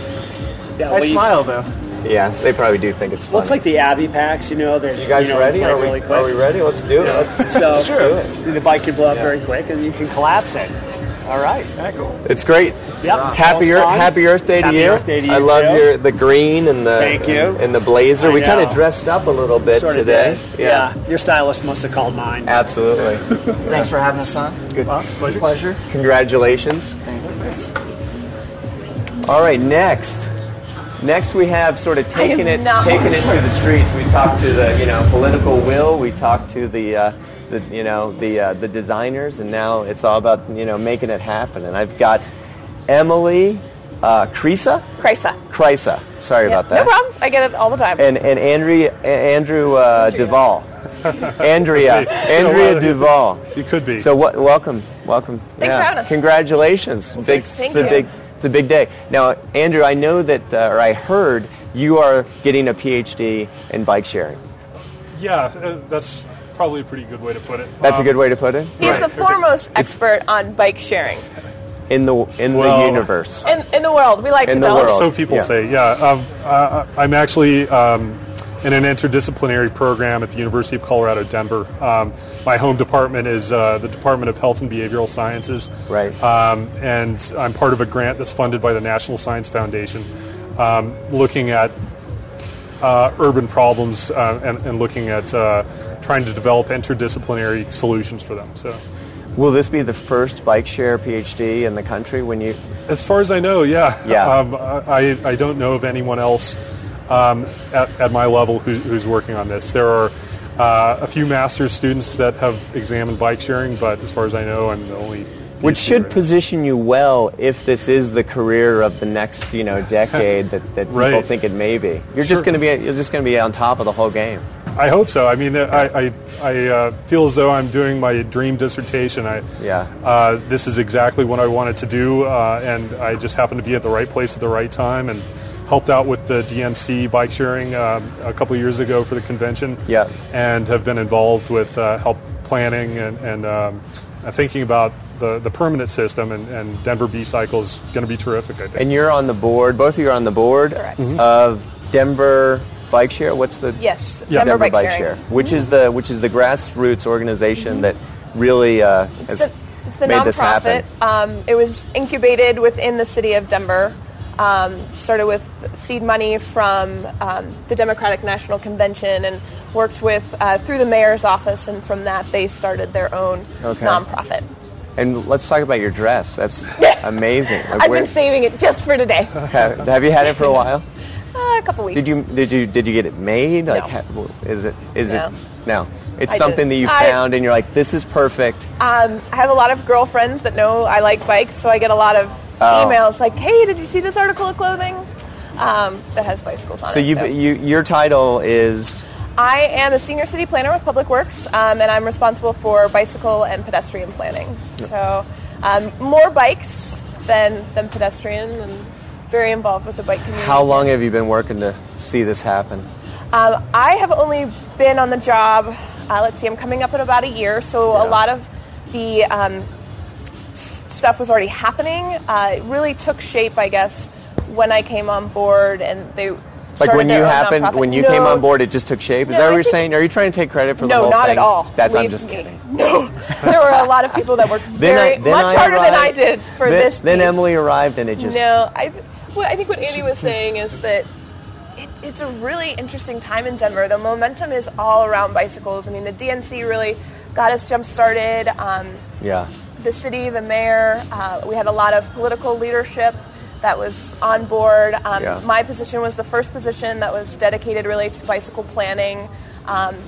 Yeah, I smile, though. Yeah, they probably do think it's funny. Well, it's like the Abby packs, You guys ready? Are we ready? Let's do it. Let's do it. The bike can blow up very quick, and you can collapse it. All right. Cool. It's great. Yep. Happy Earth Day to you. Earth Day to you. I love the green and the Thank you. And the blazer. We kind of dressed up a little bit today. Yeah. Your stylist must have called mine. Absolutely. Thanks for having us on. Good. It's a pleasure. Congratulations. Thank you. Thanks. All right, next we have sort of taken it to the streets. We talked to the political will. We talked to the designers, and now it's all about making it happen. And I've got Emily Kreisa. Sorry about that. No problem. I get it all the time. And Andrew Duvall. Andrea Duvall. You could be. So welcome. Thanks for having us. Congratulations. Well, thank you. It's a big day. Now, Andrew, I know that, or I heard you are getting a PhD in bike sharing. Yeah, that's probably a pretty good way to put it. That's a good way to put it? He's the foremost expert on bike sharing. In the universe. In the world. We like to tell. So people say, I'm actually in an interdisciplinary program at the University of Colorado, Denver. My home department is the Department of Health and Behavioral Sciences. Right. And I'm part of a grant that's funded by the National Science Foundation, looking at urban problems and looking at trying to develop interdisciplinary solutions for them. So, will this be the first bike share PhD in the country when you? As far as I know, yeah. Yeah. I don't know of anyone else at my level who's working on this. There are a few master's students that have examined bike sharing, but as far as I know, I'm the only. Which should position you well if this is the career of the next, decade that people think it may be. You're just going to be on top of the whole game. I hope so. I mean, I feel as though I'm doing my dream dissertation. This is exactly what I wanted to do, and I just happened to be at the right place at the right time, and helped out with the DNC bike sharing a couple of years ago for the convention. Yeah. And have been involved with help planning and thinking about the permanent system, and Denver B-Cycle is going to be terrific, I think. And you're on the board, both of you are on the board of Denver Bike Share. What's the Denver Bike Share, which is the grassroots organization that really has it's the made this happen. It was incubated within the city of Denver. Started with seed money from the Democratic National Convention and worked with through the mayor's office, and from that they started their own nonprofit. And let's talk about your dress. That's amazing. I've been saving it just for today. Have you had it for a while? A couple weeks. Did you get it made? No. Is it? No. It's I something didn't. that you found and you're like, this is perfect. I have a lot of girlfriends that know I like bikes, so I get a lot of emails like, hey, did you see this article of clothing that has bicycles on it? So your title is? I am a senior city planner with Public Works, and I'm responsible for bicycle and pedestrian planning. So more bikes than pedestrian, and very involved with the bike community. How long have you been working to see this happen? I have only been on the job, let's see, I'm coming up in about a year, so a lot of the stuff was already happening. It really took shape, I guess, when I came on board, and they like when you came on board, it just took shape. Is that what you're saying? Are you trying to take credit for the whole thing? No, not at all. I'm just kidding. No, there were a lot of people that worked much harder than I did for this. Then Emily arrived, and it just I think what Andy was saying is that it's a really interesting time in Denver. The momentum is all around bicycles. I mean, the DNC really got us jump-started. The city, the mayor, we had a lot of political leadership that was on board. My position was the first position that was dedicated really to bicycle planning.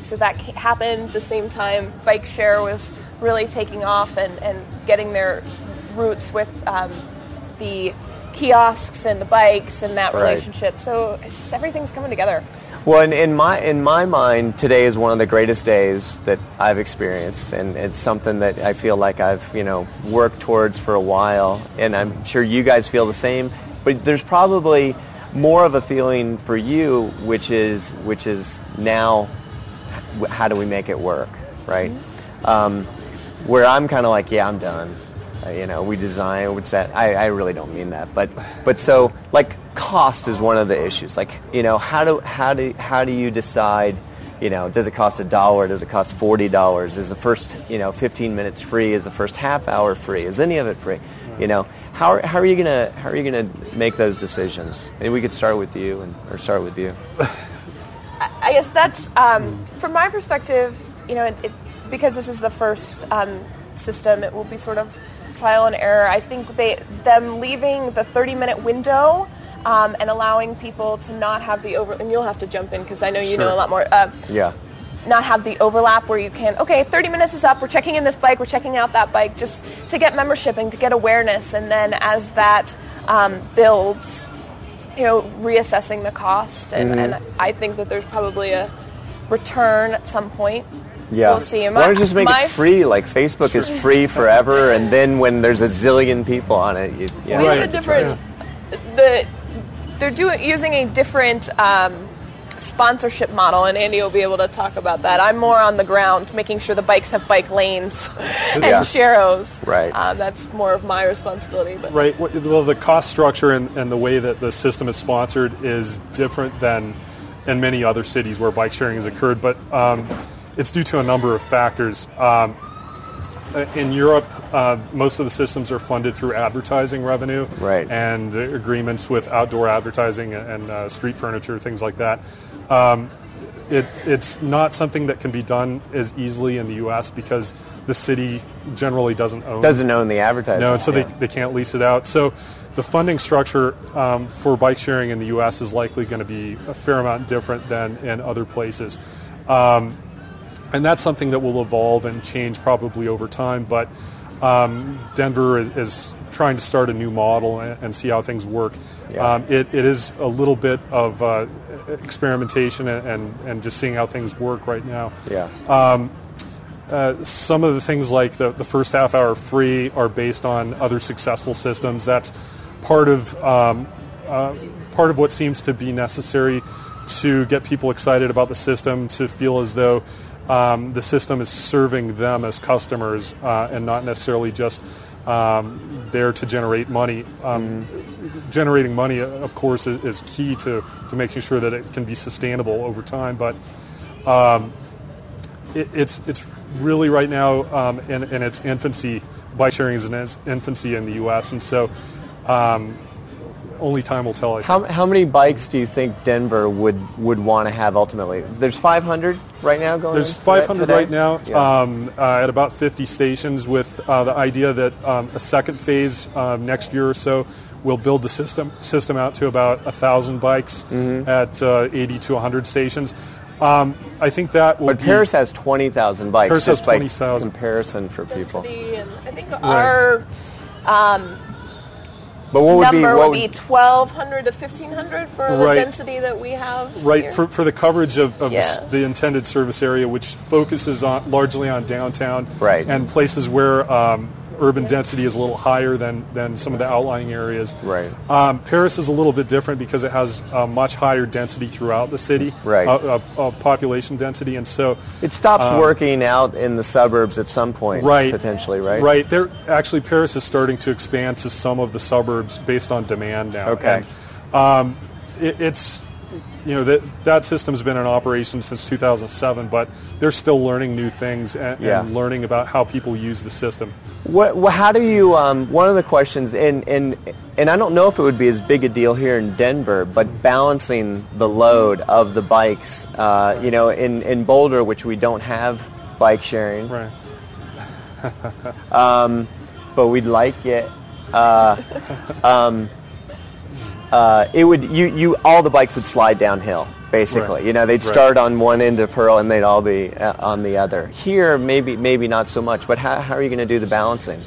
So that happened the same time Bike Share was really taking off and getting their roots with the kiosks and the bikes and that relationship. So it's just everything's coming together. Well, in my mind, today is one of the greatest days that I've experienced, and it's something that I feel like I've worked towards for a while, and I'm sure you guys feel the same. But there's probably more of a feeling for you, which is now, how do we make it work, right? Mm-hmm. Where I'm kind of like, I'm done. We design. What's that? I really don't mean that, but so like cost is one of the issues. Like how do you decide? Does it cost $1? Does it cost $40? Is the first 15 minutes free? Is the first half hour free? Is any of it free? How are you gonna make those decisions? Maybe we could start with you or start with you. I guess that's from my perspective. Because this is the first system, it will be sort of trial and error. I think them leaving the 30-minute window and allowing people to not have the and you'll have to jump in because I know you know a lot more. Not have the overlap where you can, 30 minutes is up, we're checking in this bike, we're checking out that bike, just to get membership and to get awareness, and then as that builds, reassessing the cost, and I think that there's probably a return at some point. Yeah. We'll see. Why don't you just make it free? Like Facebook is free forever, and then when there's a zillion people on it, we have a different. They're using a different sponsorship model, and Andy will be able to talk about that. I'm more on the ground, making sure the bikes have bike lanes and sharrows. Right. That's more of my responsibility. But. Right. Well, the cost structure and the way that the system is sponsored is different than in many other cities where bike sharing has occurred, but. It's due to a number of factors. In Europe, most of the systems are funded through advertising revenue and agreements with outdoor advertising and street furniture, things like that. It's not something that can be done as easily in the U.S. because the city generally doesn't own the advertising. No, so they can't lease it out. So the funding structure for bike sharing in the U.S. is likely going to be a fair amount different than in other places. And that's something that will evolve and change probably over time. But Denver is trying to start a new model and see how things work. Yeah. It is a little bit of experimentation and just seeing how things work right now. Yeah. Some of the things like the first half hour free are based on other successful systems. That's part of what seems to be necessary to get people excited about the system, to feel as though the system is serving them as customers and not necessarily just there to generate money. Generating money, of course, is key to making sure that it can be sustainable over time. But it's really right now in its infancy. Bike sharing is in its infancy in the U.S., and so only time will tell. I think. How many bikes do you think Denver would want to have ultimately? There's 500 right now going. There's 500 right now at about 50 stations, with the idea that a second phase next year or so will build the system out to about 1,000 bikes at 80 to 100 stations. I think that will. But Paris has 20,000 bikes. Paris has 20,000. Comparison for people. And I think our. But what would be 1,200 to 1,500 for the density that we have. Right, here. for the coverage of the intended service area, which focuses largely on downtown and places where urban density is a little higher than some of the outlying areas. Right. Paris is a little bit different because it has a much higher density throughout the city, right. Population density, and so it stops working out in the suburbs at some point, right, potentially, right? Right. Actually, Paris is starting to expand to some of the suburbs based on demand now. Okay. And, it's that system's been in operation since 2007, but they're still learning new things and learning about how people use the system. How do you? One of the questions, and I don't know if it would be as big a deal here in Denver, but balancing the load of the bikes, in Boulder, which we don't have bike sharing, right? But we'd like it. It would all the bikes would slide downhill basically. Right. They'd start on one end of Hurl and they'd all be on the other. Here, maybe not so much. But how are you going to do the balancing?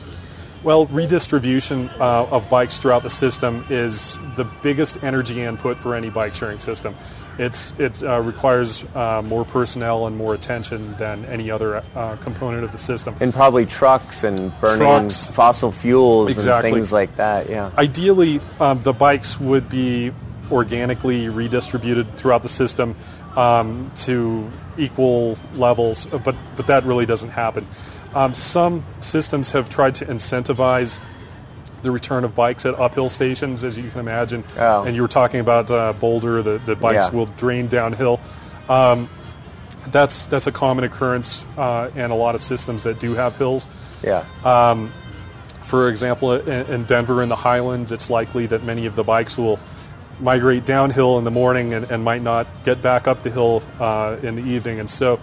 Well, redistribution of bikes throughout the system is the biggest energy input for any bike sharing system. It requires more personnel and more attention than any other component of the system. And probably trucks and burning fossil fuels and things like that, yeah. Ideally, the bikes would be organically redistributed throughout the system to equal levels, but that really doesn't happen. Some systems have tried to incentivize the return of bikes at uphill stations, as you can imagine. Oh. And you were talking about Boulder, the bikes will drain downhill. That's a common occurrence in a lot of systems that do have hills. Yeah. For example, in Denver in the Highlands, it's likely that many of the bikes will migrate downhill in the morning and might not get back up the hill in the evening. And so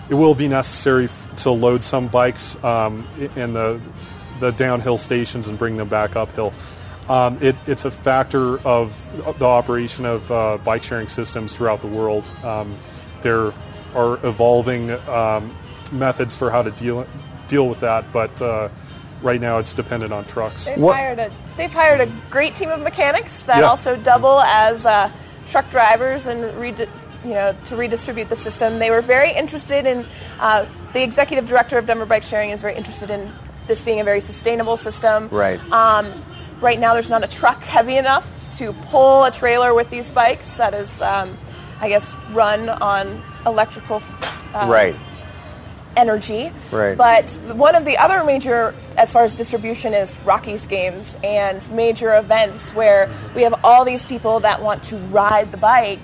it will be necessary to load some bikes in the downhill stations and bring them back uphill. It's a factor of the operation of bike sharing systems throughout the world. There are evolving methods for how to deal with that, but right now it's dependent on trucks. They've hired a great team of mechanics that also double as truck drivers and to redistribute the system. They were very interested in, the executive director of Denver Bike Sharing is very interested in this being a very sustainable system. Right. Right now there's not a truck heavy enough to pull a trailer with these bikes that is, run on electrical energy. Right. But one of the other major, as far as distribution, is Rockies games and major events where we have all these people that want to ride the bike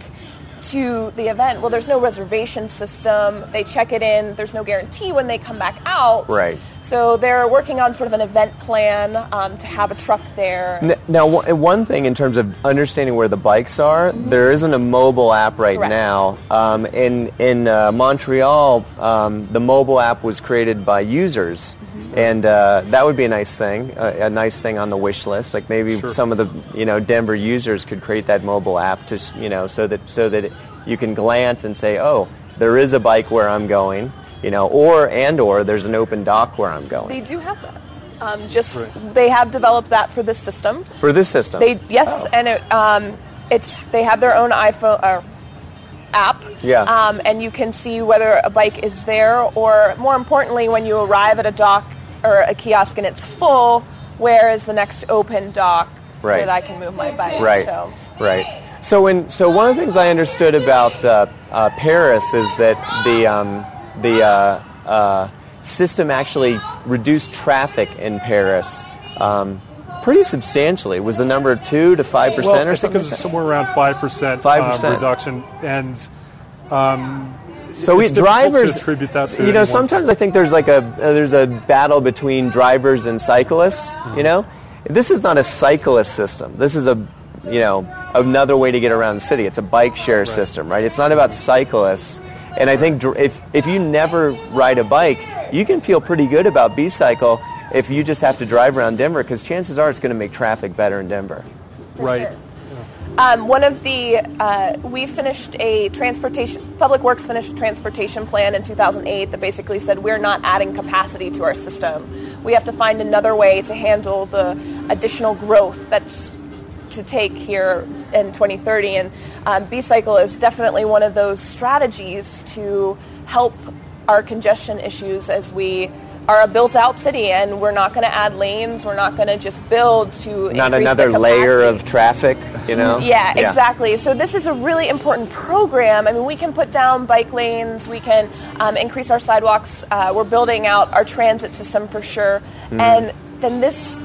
to the event. Well, there's no reservation system. They check it in. There's no guarantee when they come back out. Right. So they're working on sort of an event plan to have a truck there. Now, one thing in terms of understanding where the bikes are, there isn't a mobile app right now. In Montreal, the mobile app was created by users. And that would be a nice thing on the wish list. Like maybe some of the Denver users could create that mobile app to so that you can glance and say, oh, there is a bike where I'm going, or there's an open dock where I'm going. They do have that. They have developed that for this system. For this system. And they have their own iPhone app. Yeah. And you can see whether a bike is there, or more importantly, when you arrive at a dock or a kiosk and it's full, where is the next open dock so that I can move my bike? Right. Right. So one of the things I understood about Paris is that the system actually reduced traffic in Paris pretty substantially. Was the number 2 to 5% or something? I think it was somewhere around 5% reduction, and so drivers to attribute that to sometimes I think there's there's a battle between drivers and cyclists. This is not a cyclist system. This is another way to get around the city. It's a bike share system, right? It's not about cyclists. And I think if you never ride a bike, you can feel pretty good about B-Cycle if you just have to drive around Denver, because chances are it's going to make traffic better in Denver. Right. One of the, we finished Public Works finished a transportation plan in 2008 that basically said we're not adding capacity to our system. We have to find another way to handle the additional growth that's to take here in 2030. And B-Cycle is definitely one of those strategies to help our congestion issues as we are a built-out city, and we're not going to add lanes. We're not going to just build to not increase another the layer capacity. of traffic, you know? Yeah, exactly. So this is a really important program. I mean, we can put down bike lanes. We can increase our sidewalks. We're building out our transit system for sure. And then this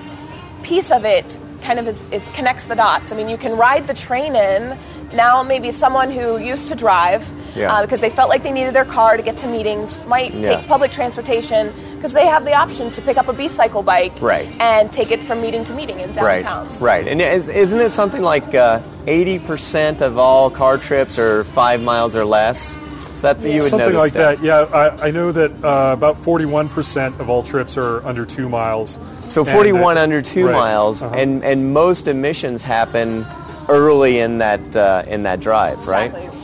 piece of it kind of is connects the dots. I mean, you can ride the train in. Now maybe someone who used to drive because they felt like they needed their car to get to meetings might take public transportation because they have the option to pick up a B-cycle bike and take it from meeting to meeting in downtown. Right. And isn't it something like 80% of all car trips are 5 miles or less? So that you would something like that. Yeah, I know that about 41% of all trips are under 2 miles. So 41 under 2 miles, and most emissions happen early in that drive, right? Exactly.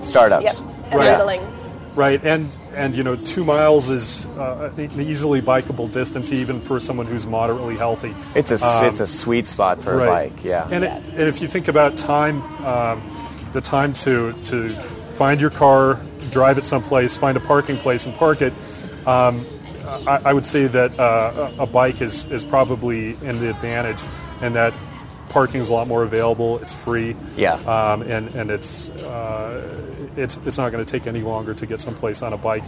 Startups. Yep. And idling. Right, and 2 miles is an easily bikeable distance even for someone who's moderately healthy. It's a sweet spot for a bike, And if you think about time, the time to find your car, drive it someplace, find a parking place, and park it. I would say that a bike is probably in the advantage, and that parking is a lot more available. It's free. And it's not going to take any longer to get someplace on a bike.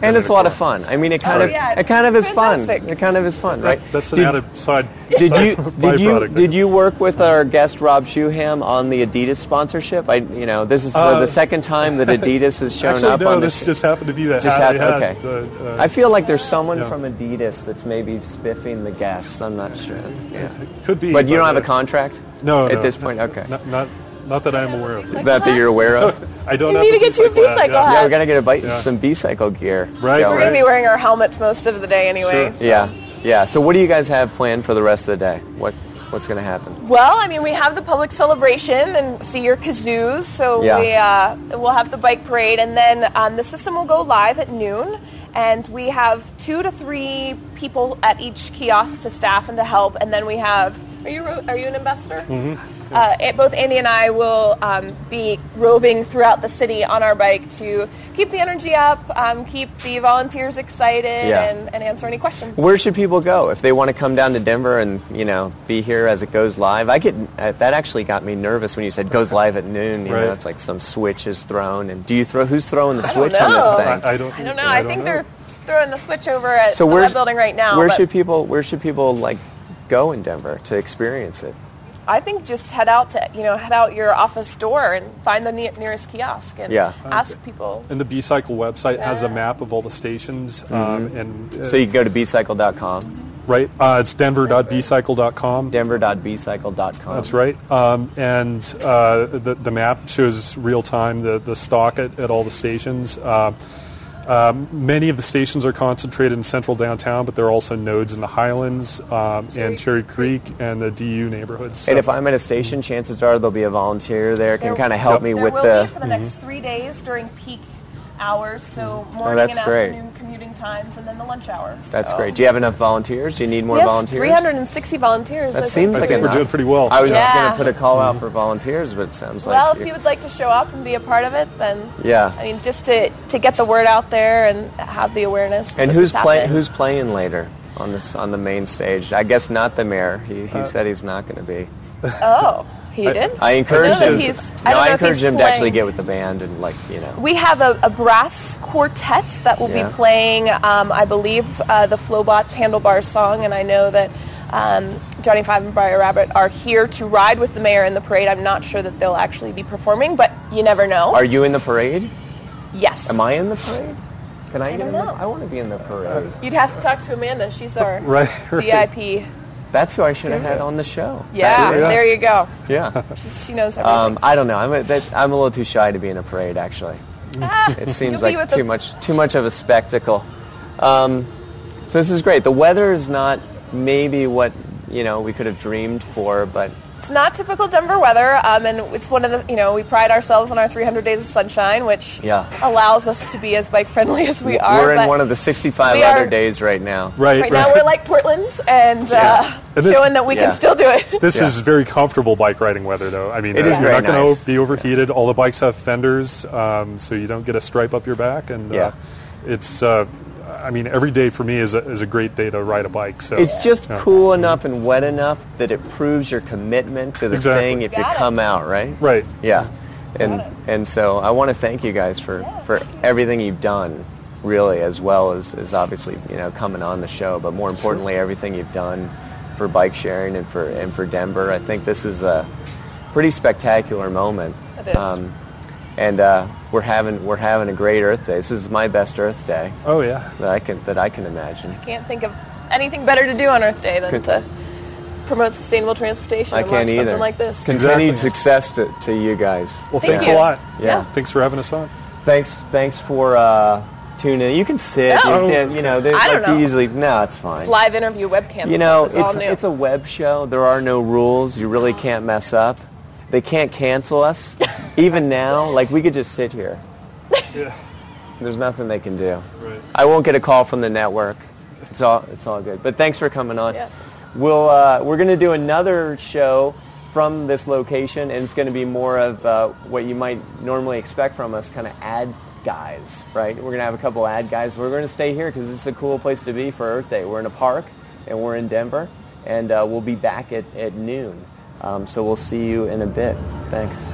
And it's a lot of fun. I mean, it kind of is fun. It kind of is fun, right? That's an added side. Did you work with our guest Rob Schuham on the Adidas sponsorship? This is the second time that Adidas has shown up. No, on this just happened to be that. Okay. I feel like there's someone from Adidas that's maybe spiffing the guests. I'm not sure. Could be. But you don't have a contract? No. At this point, okay. Not that I'm aware of. Not that you're aware of. I don't. You need to get you a B-cycle hat. Yeah, we gotta get some B-cycle gear. Right. We're gonna be wearing our helmets most of the day anyway. Sure. So. Yeah. So what do you guys have planned for the rest of the day? What's gonna happen? Well, I mean, we have the public celebration and see your kazoos. So we'll have the bike parade, and then the system will go live at noon. And we have 2 to 3 people at each kiosk to staff and to help. And then we have. Are you an ambassador? Mm-hmm. Both Andy and I will be roving throughout the city on our bike to keep the energy up, keep the volunteers excited, and answer any questions. Where should people go if they want to come down to Denver and be here as it goes live? That actually got me nervous when you said goes live at noon. You know, it's like some switch is thrown, and who's throwing the switch on this thing? I don't know. I think they're throwing the switch over at the web building right now. Where should people go in Denver to experience it? I think just head out your office door and find the nearest kiosk and ask people. And the B-Cycle website has a map of all the stations. So you can go to bcycle.com. Right. It's denver.bcycle.com. Denver.bcycle.com. That's right. And the map shows real-time the stock at all the stations. Many of the stations are concentrated in central downtown, but there are also nodes in the Highlands and Cherry Creek and the DU neighborhoods. So. And if I'm at a station, chances are there'll be a volunteer there can kind of help me with the... There will be for the next 3 days during peak hours, so morning and afternoon commuting times, and then the lunch hour. That's great. Do you have enough volunteers? Do you need more volunteers? 360 volunteers. That seems like we're doing pretty well. I was going to put a call out for volunteers, but it sounds like... Well, if you would like to show up and be a part of it, then... I mean, just to get the word out there and have the awareness. And who's playing later on the main stage? I guess not the mayor. He said he's not going to be. Oh. He did? I encouraged him to actually get with the band and We have a brass quartet that will be playing, I believe, the Flowbots Handlebars song, and I know that Johnny Five and Briar Rabbit are here to ride with the mayor in the parade. I'm not sure that they'll actually be performing, but you never know. Are you in the parade? Yes. Am I in the parade? Can I get in know. I want to be in the parade. You'd have to talk to Amanda. She's our VIP. That's who I should have had on the show. Yeah, there you go. Yeah. She knows everything. I don't know. I'm a little too shy to be in a parade, actually. It seems like too much of a spectacle. So this is great. The weather is not maybe what we could have dreamed for, but it's not typical Denver weather, and it's one of the we pride ourselves on our 300 days of sunshine, which allows us to be as bike friendly as we are. We're in one of the 65 other days right now. Right now we're like Portland and showing that we can still do it. This is very comfortable bike riding weather, though. I mean, it is you're not going nice. to be overheated. All the bikes have fenders, so you don't get a stripe up your back, and it's. I mean, every day for me is a great day to ride a bike. So it's just cool enough and wet enough that it proves your commitment to the thing if you come out, right? Right. Yeah. And so I want to thank you guys for everything you've done, really, as well as obviously, you know, coming on the show, but more importantly, everything you've done for bike sharing and for Denver. I think this is a pretty spectacular moment. It is. And we're having a great Earth Day. This is my best Earth Day. Oh yeah. That I can imagine. I can't think of anything better to do on Earth Day than to promote sustainable transportation. I can't either. Something like this. Continued success to you guys. Well, thanks a lot. Yeah. Thanks for having us on. Thanks for tuning in. You can sit. No. You know, I don't know. usually. No, it's fine. It's live interview webcam. You know, it's all new. it's a web show. There are no rules. You really can't mess up. They can't cancel us. Even now, like, we could just sit here. Yeah. There's nothing they can do. Right. I won't get a call from the network. It's all good. But thanks for coming on. Yeah. We're going to do another show from this location, and it's going to be more of what you might normally expect from us, kind of ad guys, right? We're going to have a couple ad guys. We're going to stay here because it's a cool place to be for Earth Day. We're in a park, and we're in Denver, and we'll be back at noon. So we'll see you in a bit. Thanks.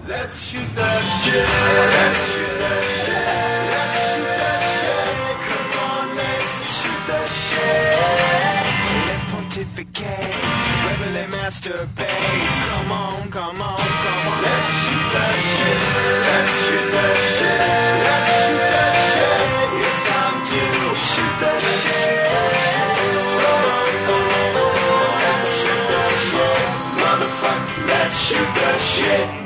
Let's shoot the shit. Let's shoot the shit. Let's shoot the shit. Come on, let's shoot the shit. Let's pontificate. Verbally masturbate. Come on, come on, come on. Let's shoot the shit. Let's shoot the shit. Let's shoot the shit. It's time to shoot the shit. Let's shoot the shit. Motherfucker, let's shoot the shit.